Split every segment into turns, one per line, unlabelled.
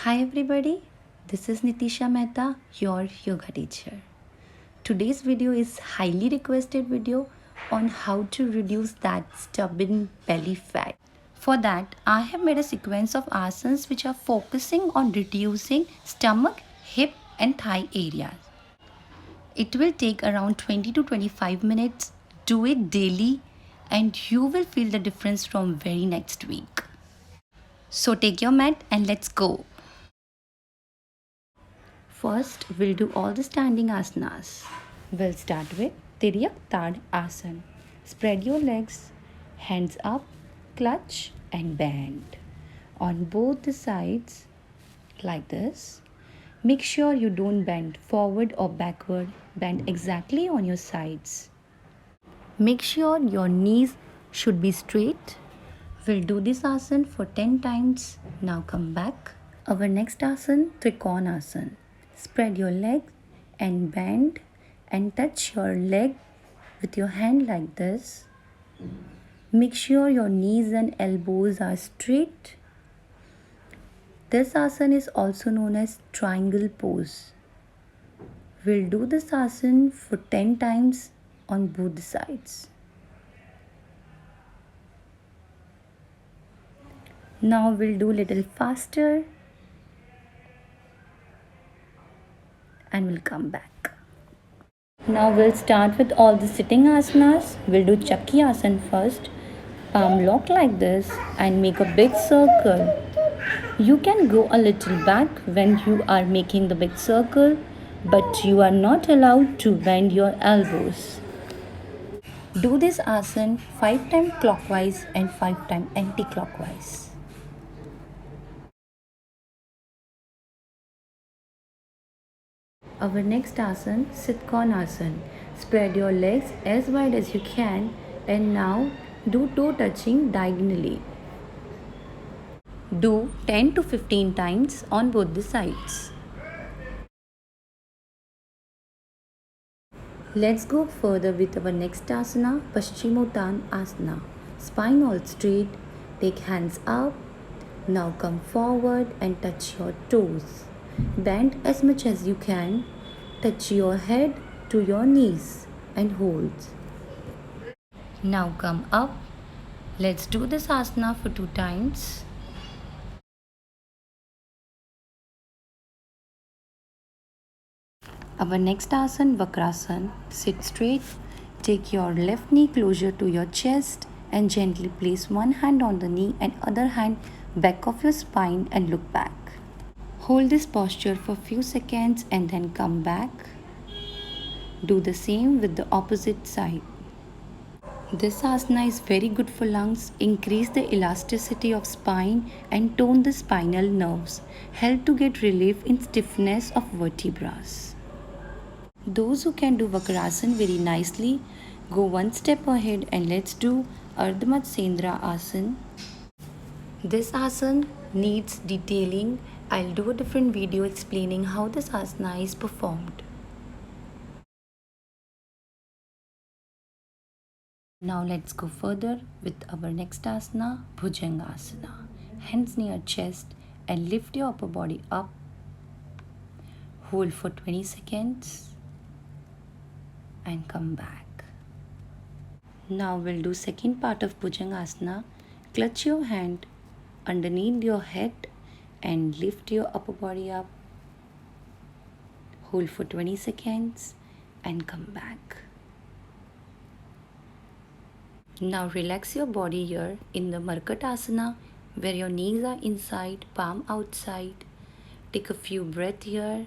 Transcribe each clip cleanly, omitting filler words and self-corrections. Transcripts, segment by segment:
Hi everybody, this is Nitisha Mehta, your yoga teacher. Today's video is highly requested video on how to reduce that stubborn belly fat. For that, I have made a sequence of asanas which are focusing on reducing stomach, hip and thigh areas. It will take around 20 to 25 minutes. Do it daily and you will feel the difference from very next week. So take your mat and let's go. First, we'll do all the standing asanas. We'll start with Tiryak Tad Asana. Spread your legs, hands up, clutch and bend. On both the sides, like this. Make sure you don't bend forward or backward. Bend exactly on your sides. Make sure your knees should be straight. We'll do this asana for 10 times. Now come back. Our next asana, Trikonasana. Spread your legs and bend and touch your leg with your hand like this. Make sure your knees and elbows are straight. This asana is also known as triangle pose. We'll do this asana for 10 times on both the sides. Now we'll do little faster and we'll come back. Now we'll start with all the sitting asanas. We'll do Chakki asana first. Palm lock like this and make a big circle. You can go a little back when you are making the big circle, but you are not allowed to bend your elbows. Do this asana 5 times clockwise and 5 times anti-clockwise. Our next asana, Sitkonasana. Spread your legs as wide as you can and now do toe touching diagonally. Do 10 to 15 times on both the sides. Let's go further with our next asana, Paschimottanasana Asana. Spine all straight, take hands up. Now come forward and touch your toes. Bend as much as you can. Touch your head to your knees and hold. Now come up. Let's do this asana for 2 times. Our next asana, Vakrasana. Sit straight. Take your left knee closer to your chest and gently place one hand on the knee and other hand back of your spine and look back. Hold this posture for few seconds and then come back. Do the same with the opposite side. This asana is very good for lungs, increase the elasticity of spine and tone the spinal nerves, help to get relief in stiffness of vertebrae. Those who can do Vakrasana very nicely, go one step ahead and let's do Ardha Matsyendrasana Asana. This asana needs detailing. I'll do a different video explaining how this asana is performed. Now let's go further with our next asana, Bhujangasana. Hands near chest and lift your upper body up. Hold for 20 seconds and come back. Now we'll do second part of Bhujangasana. Clutch your hand underneath your head and lift your upper body up. Hold for 20 seconds and come back. Now relax your body here in the Markatasana where your knees are inside, palm outside. Take a few breaths here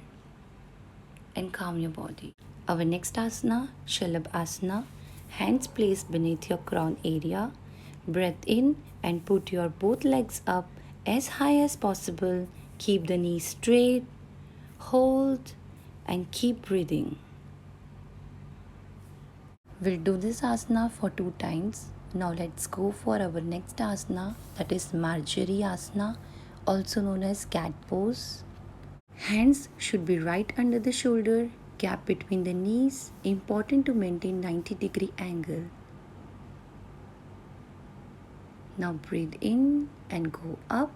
and calm your body. Our next asana, Shalabhasana. Hands placed beneath your crown area. Breath in and put your both legs up as high as possible. Keep the knees straight. Hold and keep breathing. We'll do this asana for 2 times. Now let's go for our next asana, that is Marjari Asana, also known as cat pose. Hands should be right under the shoulder, gap between the knees, important to maintain 90-degree angle. Now breathe in and go up.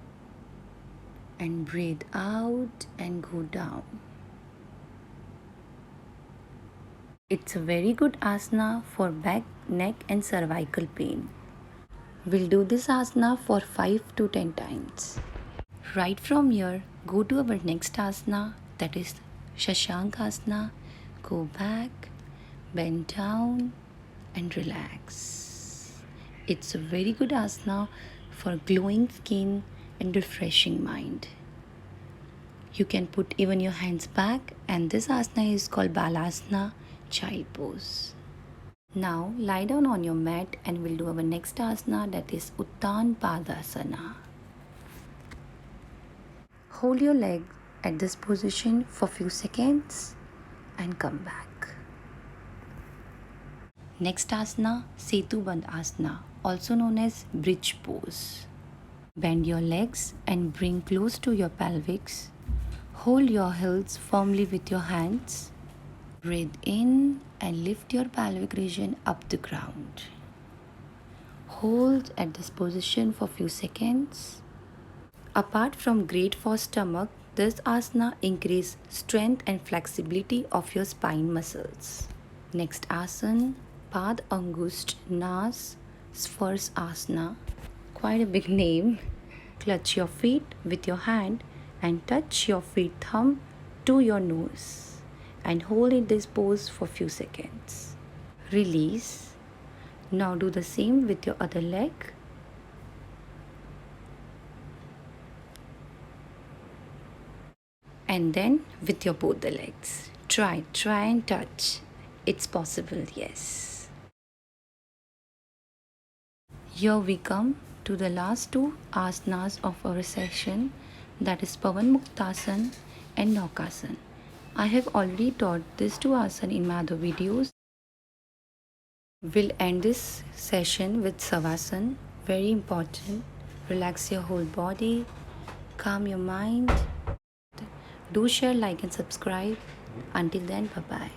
and breathe out and go down. It's a very good asana for back, neck and cervical pain. We'll do this asana for 5 to 10 times. Right from here, go to our next asana, that is Shashankasana. Go back, bend down and relax. It's a very good asana for glowing skin and refreshing mind. You can put even your hands back, and this asana is called Balasana, child pose. Now lie down on your mat and we'll do our next asana, that is Uttan Padasana. Hold your leg at this position for few seconds and come back. Next asana, Setubandh Asana, also known as bridge pose. Bend your legs and bring close to your pelvis. Hold your heels firmly with your hands. Breathe in and lift your pelvic region up the ground. Hold at this position for few seconds. Apart from great for stomach, this asana increases strength and flexibility of your spine muscles. Next asana, Pad Angusht Nas Spars Asana. Quite a big name. Clutch your feet with your hand and touch your feet thumb to your nose and hold in this pose for few seconds. Release. Now do the same with your other leg. And then with your both the legs. Try and touch. It's possible, yes. Here we come to the last two asanas of our session, that is Pavan Muktasan and Naukasan. I have already taught these two asanas in my other videos. We'll end this session with Savasana. Very important. Relax your whole body, calm your mind. Do share, like and subscribe. Until then, bye-bye.